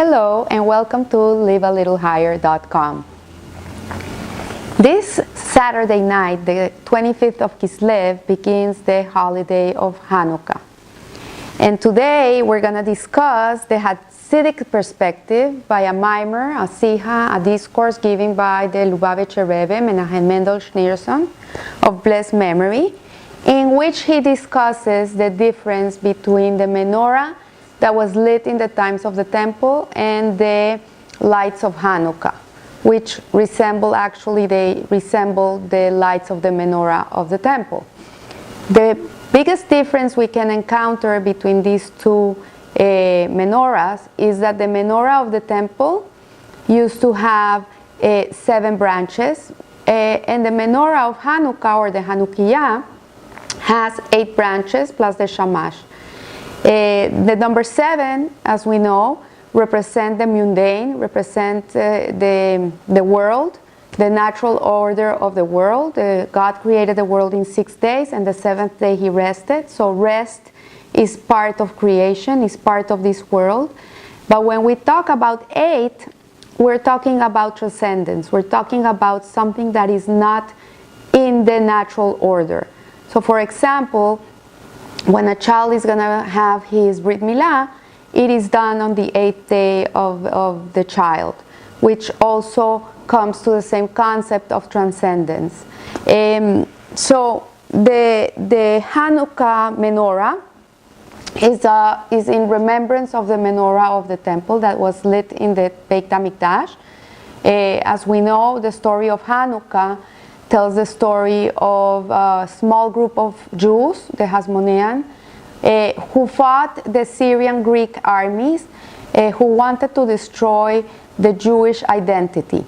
Hello and welcome to livealittlehigher.com. This Saturday night, the 25th of Kislev, begins the holiday of Chanukah. And today we're going to discuss the Hasidic perspective by a mimer, a siha, a discourse given by the Lubavitcher Rebbe, Menachem Mendel Schneerson, of blessed memory, in which he discusses the difference between the menorah that was lit in the times of the temple and the lights of Hanukkah, which they resemble the lights of the menorah of the temple. The biggest difference we can encounter between these two menorahs is that the menorah of the temple used to have 7 branches, and the menorah of Hanukkah, or the Chanukiah, has 8 branches plus the shamash. The number 7, as we know, represent the mundane, represent the world, the natural order of the world. God created the world in 6 days, and the 7th day He rested. So rest is part of creation, is part of this world. But when we talk about 8, we're talking about transcendence. We're talking about something that is not in the natural order. So for example, when a child is going to have his Brit Milah, it is done on the 8th day of the child, which also comes to the same concept of transcendence. So the Hanukkah menorah is in remembrance of the menorah of the temple that was lit in the Beit HaMikdash. As we know, the story of Hanukkah tells the story of a small group of Jews, the Hasmonean, who fought the Syrian Greek armies, who wanted to destroy the Jewish identity.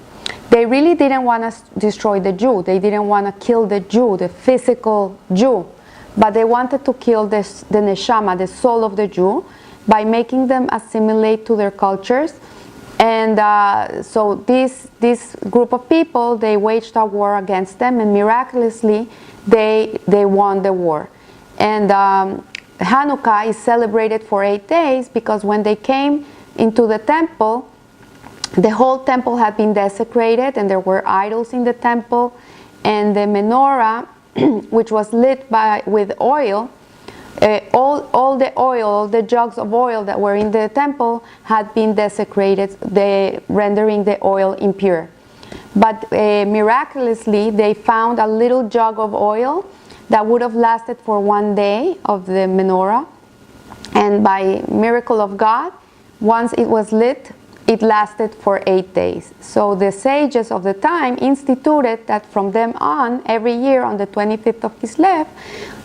They really didn't want to destroy the Jew. They didn't want to kill the Jew, the physical Jew, but they wanted to kill the neshama, the soul of the Jew, by making them assimilate to their cultures. And so this group of people, they waged a war against them, and miraculously they won the war. And Hanukkah is celebrated for 8 days because when they came into the temple, the whole temple had been desecrated and there were idols in the temple, and the menorah, which was lit with oil, all the jugs of oil that were in the temple had been desecrated, rendering the oil impure. But miraculously, they found a little jug of oil that would have lasted for 1 day of the menorah. And by miracle of God, once it was lit, it lasted for 8 days. So the sages of the time instituted that from them on, every year on the 25th of Kislev,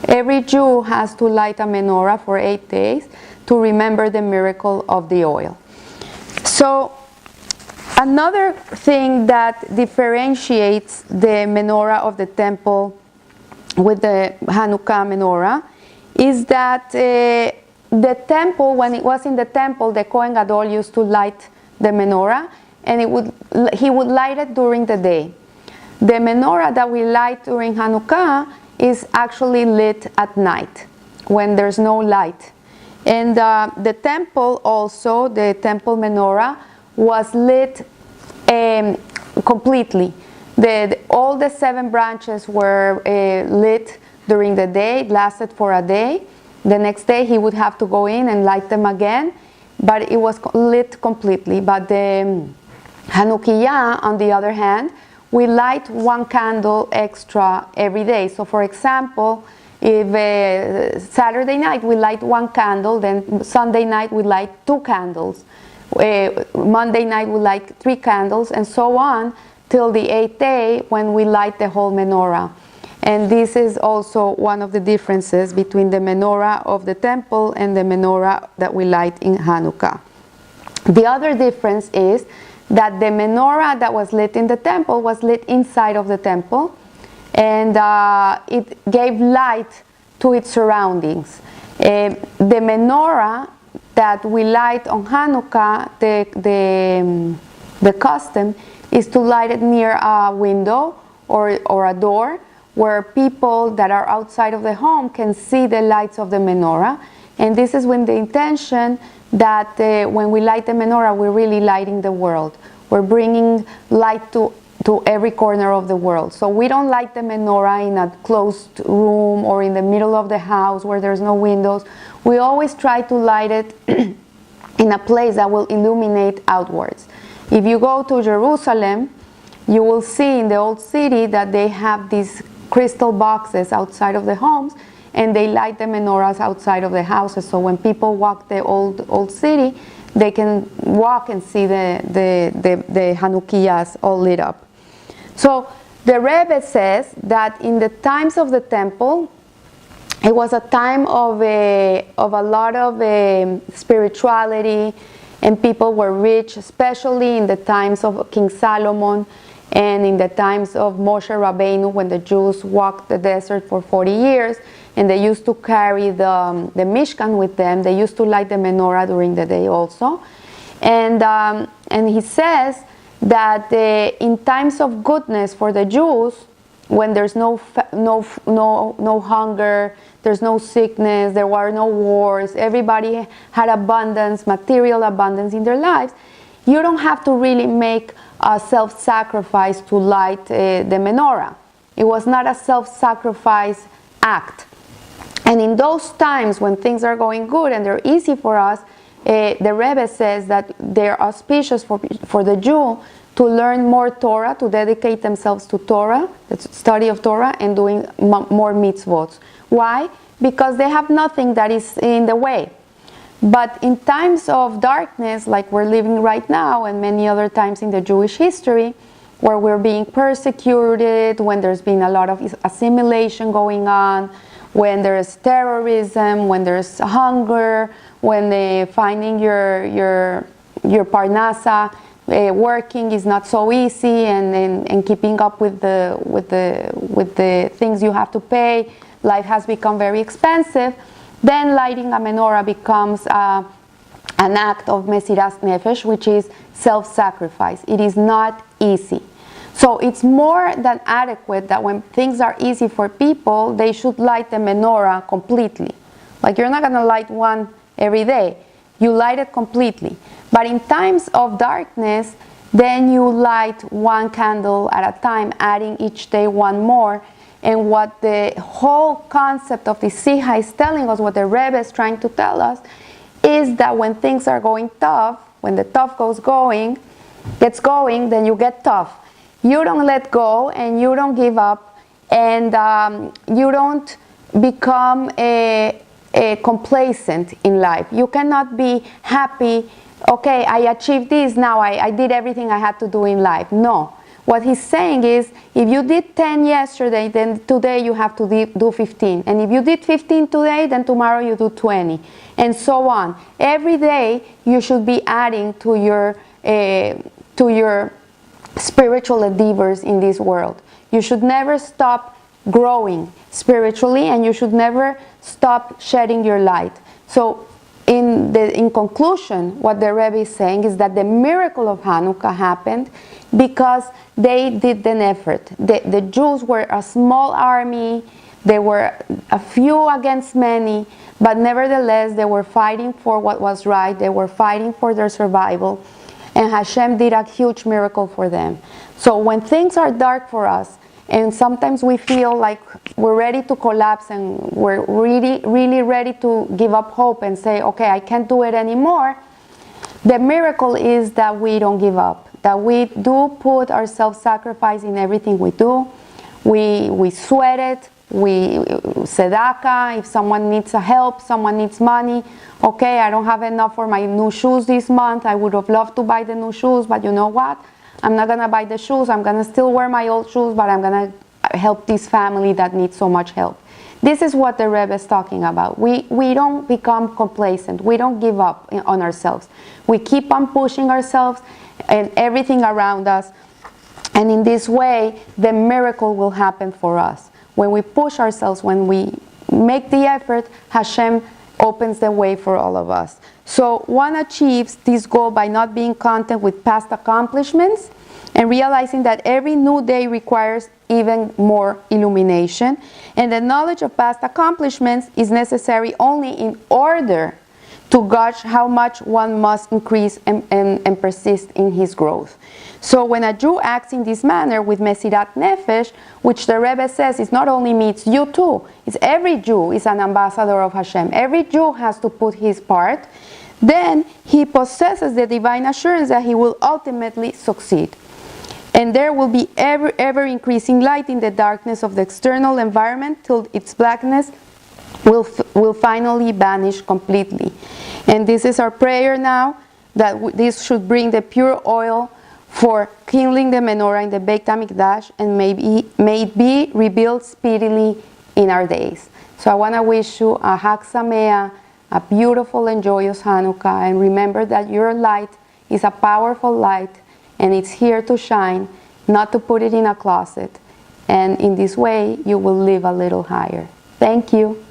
every Jew has to light a menorah for 8 days to remember the miracle of the oil. So another thing that differentiates the menorah of the temple with the Hanukkah menorah is that the temple, when it was in the temple, the Kohen Gadol used to light the menorah, and he would light it during the day. The menorah that we light during Hanukkah is actually lit at night when there's no light. And the temple also, the temple menorah, was lit completely. All the 7 branches were lit during the day. It lasted for a day. The next day he would have to go in and light them again, but it was lit completely. But the Chanukiah, on the other hand, we light 1 candle extra every day. So for example, if Saturday night we light 1 candle, then Sunday night we light 2 candles. Monday night we light 3 candles, and so on till the 8th day when we light the whole menorah. And this is also one of the differences between the menorah of the temple and the menorah that we light in Hanukkah. The other difference is that the menorah that was lit in the temple was lit inside of the temple, and it gave light to its surroundings. The menorah that we light on Hanukkah, the custom is to light it near a window or a door where people that are outside of the home can see the lights of the menorah. And this is with the intention that when we light the menorah, we're really lighting the world. We're bringing light to every corner of the world. So we don't light the menorah in a closed room or in the middle of the house where there's no windows. We always try to light it in a place that will illuminate outwards. If you go to Jerusalem, you will see in the old city that they have these crystal boxes outside of the homes, and they light the menorahs outside of the houses. So when people walk the old city, they can walk and see the Chanukiahs all lit up. So the Rebbe says that in the times of the temple, it was a time of a lot of spirituality, and people were rich, especially in the times of King Solomon and in the times of Moshe Rabbeinu, when the Jews walked the desert for 40 years, and they used to carry the Mishkan with them. They used to light the menorah during the day also. And he says that in times of goodness for the Jews, when there's no hunger, there's no sickness, there were no wars, everybody had abundance, material abundance in their lives, you don't have to really make a self-sacrifice to light the menorah. It was not a self-sacrifice act. And in those times when things are going good and they're easy for us, the Rebbe says that they're auspicious for the Jew to learn more Torah, to dedicate themselves to Torah, the study of Torah, and doing more mitzvot. Why? Because they have nothing that is in the way. But in times of darkness, like we're living right now, and many other times in the Jewish history, where we're being persecuted, when there's been a lot of assimilation going on, when there's terrorism, when there's hunger, when finding your parnasa working is not so easy, and keeping up with the things you have to pay, life has become very expensive. Then lighting a menorah becomes an act of mesiras nefesh, which is self-sacrifice. It is not easy. So it's more than adequate that when things are easy for people, they should light the menorah completely. Like, you're not going to light one every day. You light it completely. But in times of darkness, then you light one candle at a time, adding each day one more. And what the whole concept of the Siha is telling us, what the Rebbe is trying to tell us, is that when things are going tough, when the tough gets going, then you get tough. You don't let go, and you don't give up, and you don't become complacent in life. You cannot be happy, okay, I achieved this, now I did everything I had to do in life. No. What he's saying is, if you did 10 yesterday, then today you have to do 15. And if you did 15 today, then tomorrow you do 20. And so on. Every day you should be adding to your spiritual endeavors in this world. You should never stop growing spiritually, and you should never stop shedding your light. So in conclusion, what the Rebbe is saying is that the miracle of Hanukkah happened because they did an effort. The Jews were a small army, they were a few against many, but nevertheless they were fighting for what was right, they were fighting for their survival, and Hashem did a huge miracle for them. So when things are dark for us, and sometimes we feel like we're ready to collapse and we're really, really ready to give up hope and say, okay, I can't do it anymore, the miracle is that we don't give up, that we do put our self-sacrifice in everything we do. We sweat it, we tzedakah, if someone needs a help, someone needs money, okay, I don't have enough for my new shoes this month, I would have loved to buy the new shoes, but you know what? I'm not going to buy the shoes, I'm going to still wear my old shoes, but I'm going to help this family that needs so much help. This is what the Rebbe is talking about. We don't become complacent, we don't give up on ourselves. We keep on pushing ourselves and everything around us, and in this way, the miracle will happen for us. When we push ourselves, when we make the effort, Hashem opens the way for all of us. So one achieves this goal by not being content with past accomplishments and realizing that every new day requires even more illumination, and the knowledge of past accomplishments is necessary only in order to gauge how much one must increase and persist in his growth. So when a Jew acts in this manner with Mesirat Nefesh, which the Rebbe says is not only me, it's you too. It's every Jew is an ambassador of Hashem. Every Jew has to put his part. Then he possesses the divine assurance that he will ultimately succeed. And there will be ever increasing light in the darkness of the external environment till its blackness will finally vanish completely. And this is our prayer now, that this should bring the pure oil for kindling the menorah in the Beit HaMikdash, and may it be rebuilt speedily in our days. So I want to wish you a Hag Sameach, a beautiful and joyous Hanukkah, and remember that your light is a powerful light, and it's here to shine, not to put it in a closet. And in this way, you will live a little higher. Thank you.